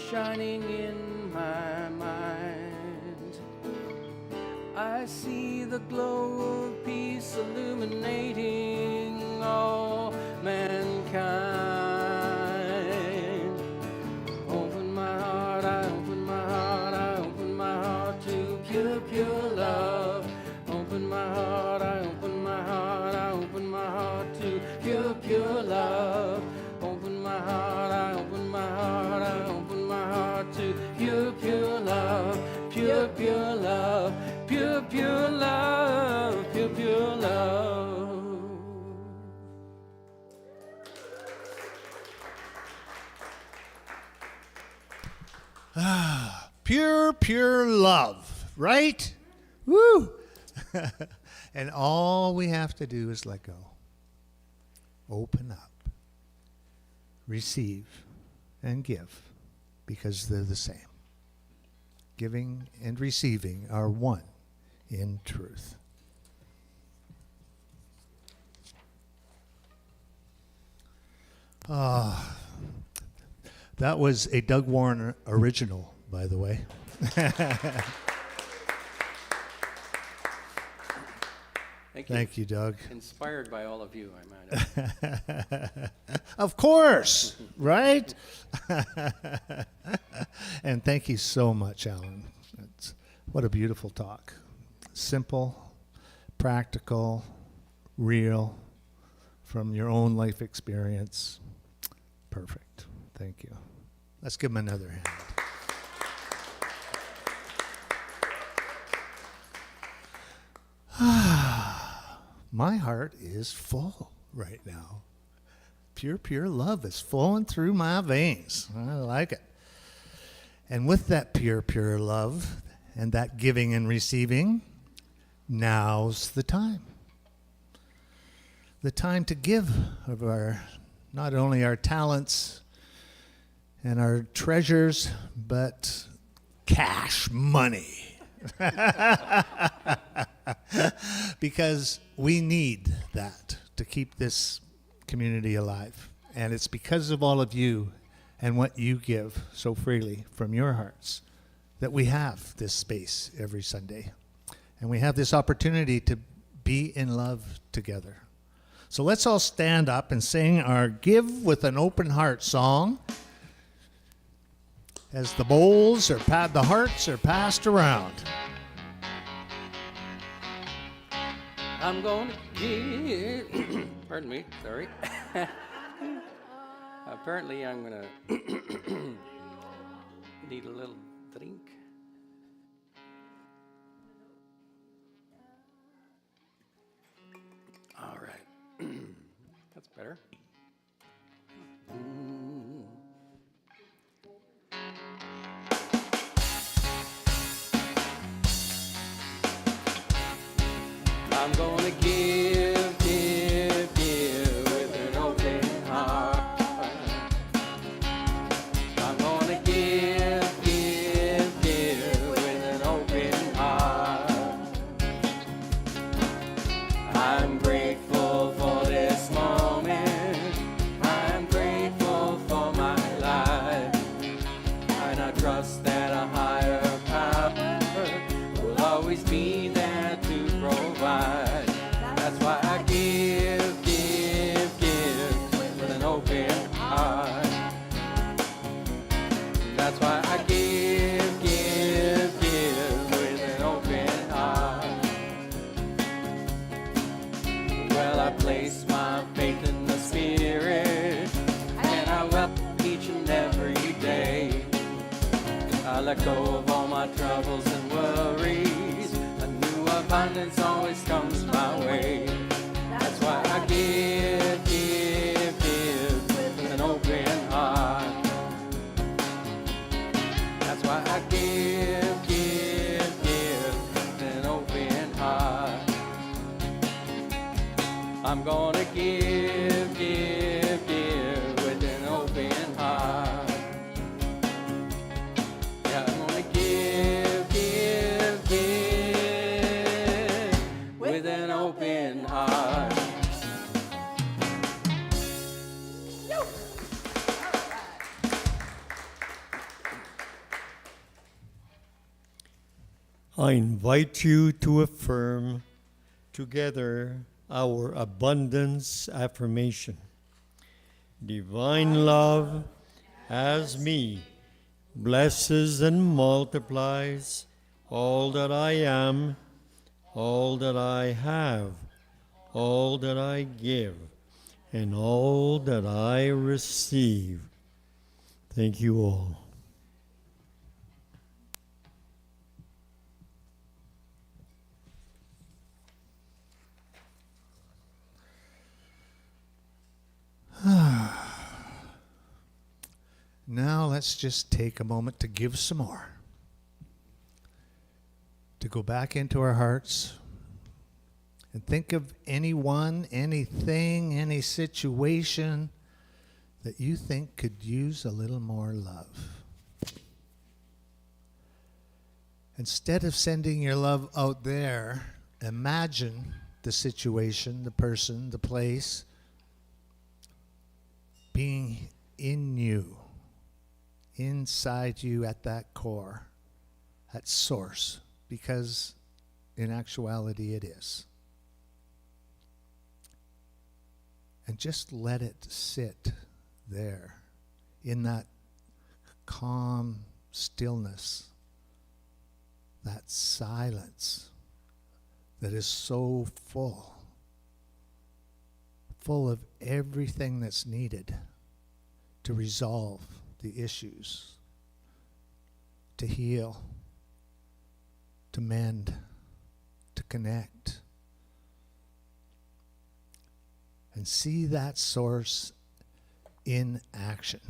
shining in my mind, I see the glow of peace illuminating all mankind. Open my heart, I open my heart to pure, pure love. Open my heart, I open my heart to pure, pure love. Open my heart, I open my heart to pure, pure love. Pure, pure love. Pure, pure love, pure, pure love. Pure, pure love, right? Woo! And all we have to do is let go. Open up. Receive and give, because they're the same. Giving and receiving are one in truth. That was a Doug Warren original, by the way. Thank you, Doug. Inspired by all of you, I might add. Of course, right? And thank you so much, Allan. What a beautiful talk. Simple, practical, real, from your own life experience. Perfect. Thank you. Let's give him another hand. My heart is full right now. Pure, pure love is flowing through my veins. I like it. And with that pure, pure love and that giving and receiving, now's the time. The time to give of not only our talents and our treasures, but cash money. Because we need that to keep this community alive. And it's because of all of you and what you give so freely from your hearts that we have this space every Sunday. And we have this opportunity to be in love together. So let's all stand up and sing our Give with an Open Heart song as the bowls or the hearts are passed around. I'm going to give, pardon me, sorry. Apparently I'm going to need a little drink. All right. That's better. I'm gonna give with an open heart. I'm gonna give with an open heart. I'm grateful for this moment. I'm grateful for my life. And I trust that a higher power will always be there to provide. That's why I give with an open heart. That's why I give with an open heart. Well, I place my faith in the Spirit, and I welcome each and every day. I let go of all my troubles and worries. A new abundance always comes my way. That's why I give with an open heart. That's why I give with an open heart. I'm gonna give with an open heart. Yeah, I'm gonna give with an open heart. I invite you to affirm together our abundance affirmation. Divine love as me blesses and multiplies all that I am, all that I have, all that I give, and all that I receive. Thank you all. Now let's just take a moment to give some more. To go back into our hearts and think of anyone, anything, any situation that you think could use a little more love. Instead of sending your love out there, imagine the situation, the person, the place being in you, inside you at that core, that source, because in actuality it is. And just let it sit there in that calm stillness, that silence that is so full of everything that's needed to resolve the issues, to heal, to mend, to connect. And see that source in action.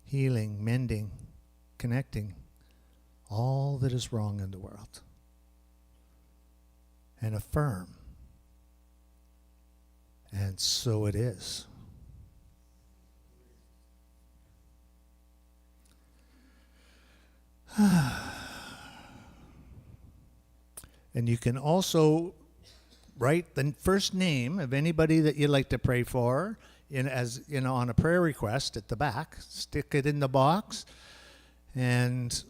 Healing, mending, connecting, all that is wrong in the world and affirm. And so it is. And you can also write the first name of anybody that you'd like to pray for on a prayer request at the back. Stick it in the box, and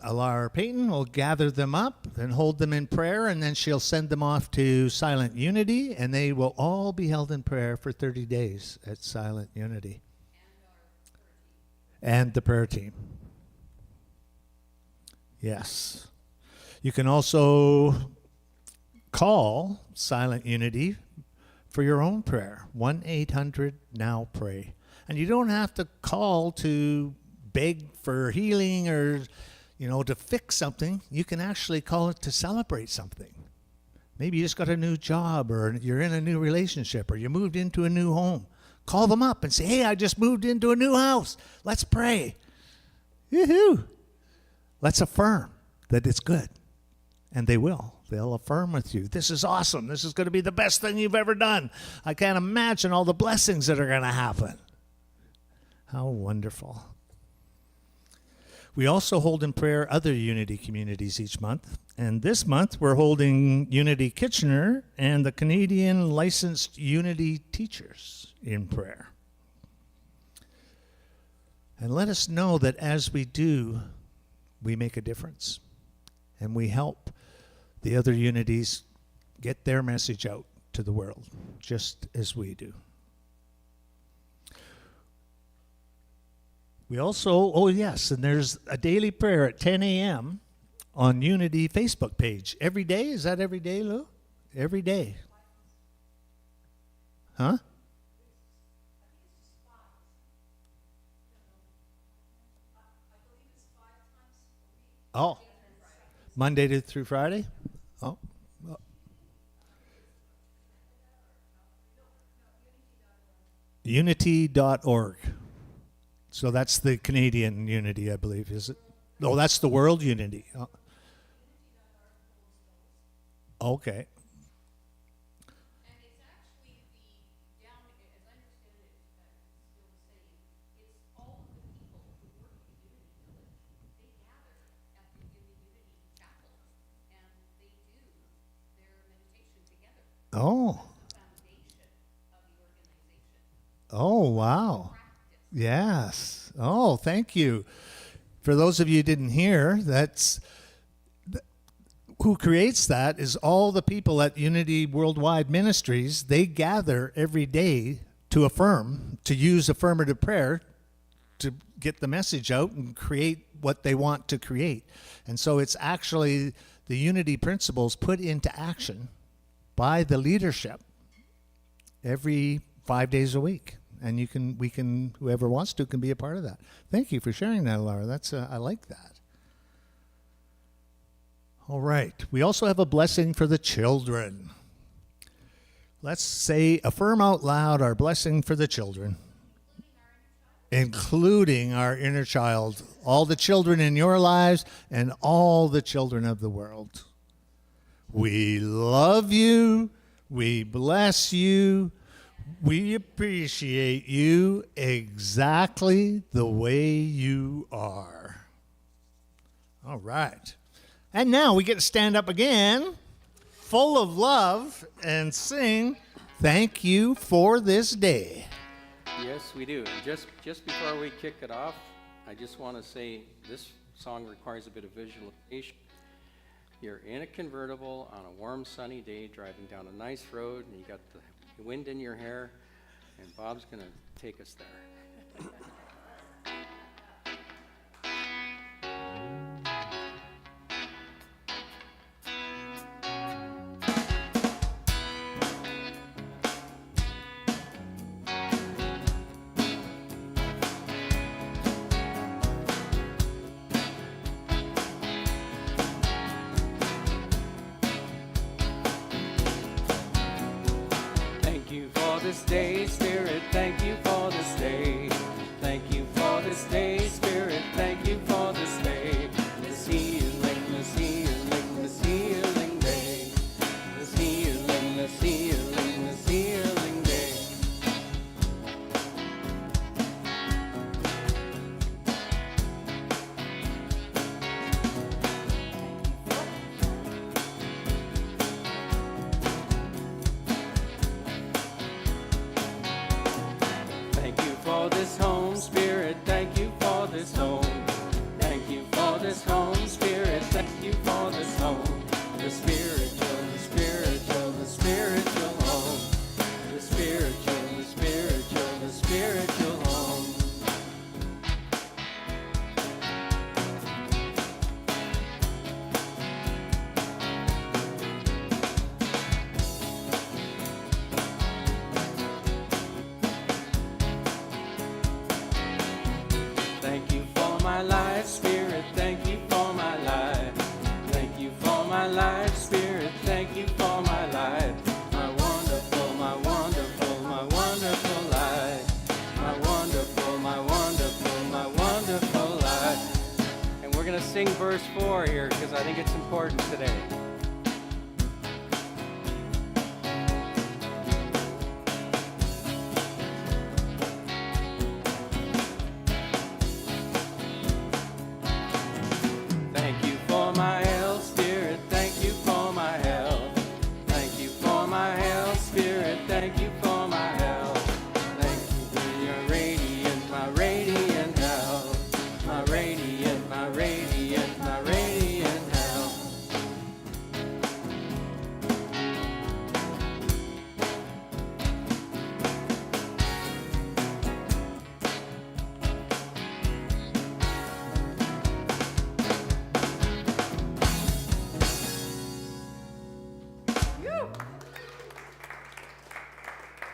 Laura Payton will gather them up and hold them in prayer, and then she'll send them off to Silent Unity, and they will all be held in prayer for 30 days at Silent Unity. And the prayer team. Yes. You can also call Silent Unity for your own prayer. 1-800-NOW-PRAY. And you don't have to call to beg for healing or, to fix something. You can actually call it to celebrate something. Maybe you just got a new job, or you're in a new relationship, or you moved into a new home. Call them up and say, hey, I just moved into a new house. Let's pray. Woohoo! Let's affirm that it's good. And they will. They'll affirm with you. This is awesome. This is going to be the best thing you've ever done. I can't imagine all the blessings that are going to happen. How wonderful. We also hold in prayer other Unity communities each month. And this month, we're holding Unity Kitchener and the Canadian licensed Unity teachers in prayer. And let us know that as we do, we make a difference. And we help the other unities get their message out to the world, just as we do. We also, and there's a daily prayer at 10 a.m. on Unity Facebook page. Every day? Is that every day, Lou? Every day. Huh? Oh. Monday through Friday? Oh. Unity.org. So that's the Canadian Unity, I believe, is it? Oh, that's the World Unity. Oh. Okay. And it's actually as I understand it, still the same, it's all of the people who work at the Unity Village. They gather in the Unity Chapel, and they do their meditation together. Oh. That's the foundation of the organization. Oh, wow. Yes. Oh, thank you. For those of you who didn't hear, who creates that is all the people at Unity Worldwide Ministries. They gather every day to affirm, to use affirmative prayer to get the message out and create what they want to create. And so it's actually the Unity principles put into action by the leadership every 5 days a week. And whoever wants to can be a part of that. Thank you for sharing that, Laura. I like that. All right. We also have a blessing for the children. Let's say, affirm out loud our blessing for the children, including our inner child, all the children in your lives and all the children of the world. We love you. We bless you. We appreciate you exactly the way you are. All right. And now we get to stand up again, full of love, and sing, "Thank You for This Day." Yes, we do. And just before we kick it off, I just want to say this song requires a bit of visualization. You're in a convertible on a warm, sunny day, driving down a nice road, and you got the wind in your hair, and Bob's going to take us there. Thank you for this day, Spirit, thank you for this day. Thank life, Spirit, thank you for my life. Thank you for my life, Spirit, thank you for my life. My wonderful, my wonderful, my wonderful life. My wonderful, my wonderful, my wonderful life. And we're going to sing verse 4 here because I think it's important today. Thank you for my health, Spirit, thank you for my health. Thank you for my health, Spirit, thank you for my health. Thank you for your radiant, my radiant health. My radiant, my radiant, my radiant health.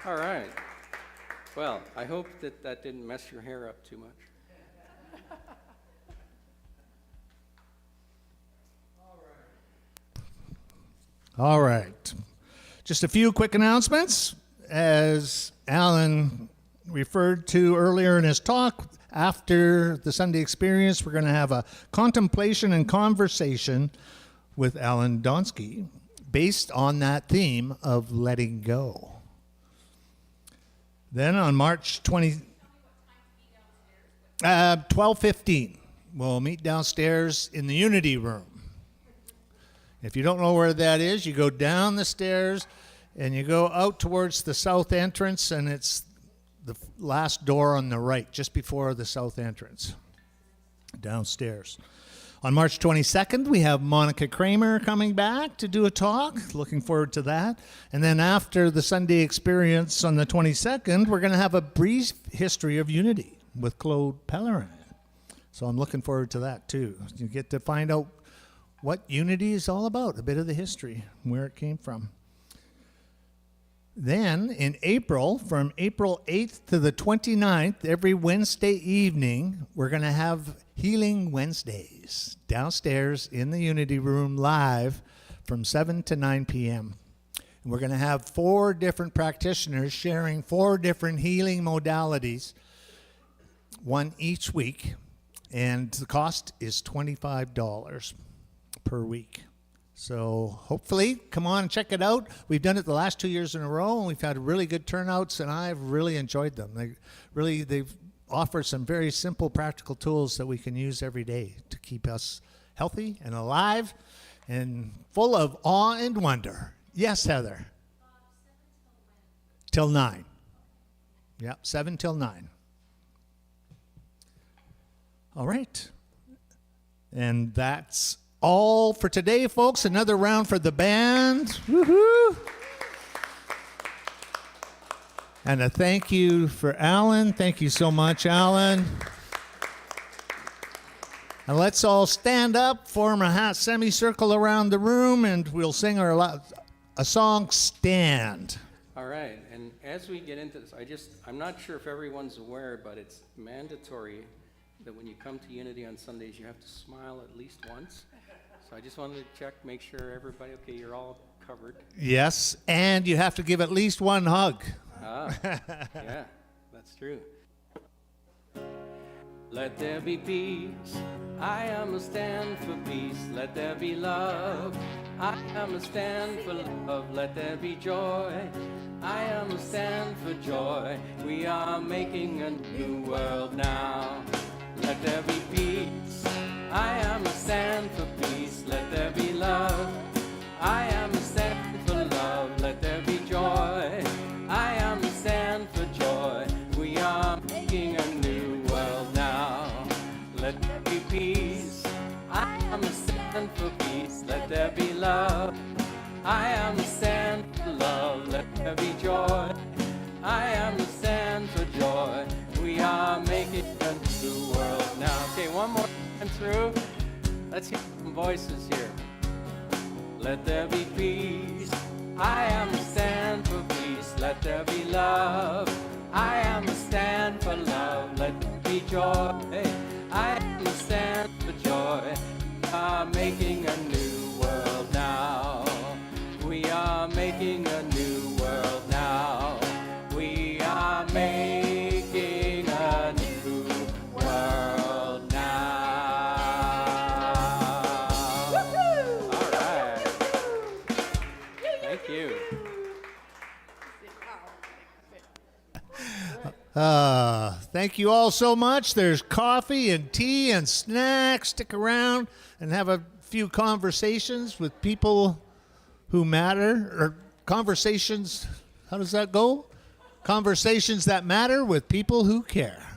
All right. Well, I hope that that didn't mess your hair up too much. All right. Just a few quick announcements. As Allan referred to earlier in his talk, after the Sunday experience, we're going to have a contemplation and conversation with Allan Donsky based on that theme of letting go. Then on March 12:15, we'll meet downstairs in the Unity Room. If you don't know where that is, you go down the stairs and you go out towards the south entrance, and it's the last door on the right, just before the south entrance, downstairs. On March 22nd, we have Monica Kramer coming back to do a talk. Looking forward to that. And then after the Sunday experience on the 22nd, we're going to have a brief history of unity with Claude Pellerin. So I'm looking forward to that too. You get to find out what unity is all about, a bit of the history, where it came from. Then in April, from April 8th to the 29th, every Wednesday evening, we're going to have Healing Wednesdays downstairs in the Unity Room live from 7 to 9 p.m. And we're going to have 4 different practitioners sharing 4 different healing modalities, one each week. And the cost is $25 per week. So hopefully, come on and check it out. We've done it the last 2 years in a row, and we've had really good turnouts, and I've really enjoyed them. They've offered some very simple, practical tools that we can use every day to keep us healthy and alive and full of awe and wonder. Yes, Heather? 7 till 9. Yep, 7 till 9. All right. And that's all for today, folks. Another round for the band. Woohoo! And a thank you for Allan. Thank you so much, Allan. And let's all stand up, form a semicircle around the room, and we'll sing a song, Stand. All right, and as we get into this, I'm not sure if everyone's aware, but it's mandatory that when you come to Unity on Sundays, you have to smile at least once. So I just wanted to check, make sure everybody, okay, you're all covered. Yes, and you have to give at least one hug. Ah, yeah, that's true. Let there be peace, I am a stand for peace. Let there be love, I am a stand for love. Let there be joy, I am a stand for joy. We are making a new world now. Let there be peace, I am a stand for peace. Let there be love, I am a stand for love. Let there be joy, I am a stand for joy. We are making a new world now. Let there be peace, I am a stand for peace. Let there be love, I am a stand for love. Let there be joy, I am a stand for joy. We are making a new world now. Okay, one more time through. Let's hear some voices here. Let there be peace, I am a stand for peace. Let there be love, I am a stand for love. Let there be joy, I am a stand Thank you all so much. There's coffee and tea and snacks. Stick around and have a few conversations with people who matter, or conversations, how does that go? Conversations that matter with people who care.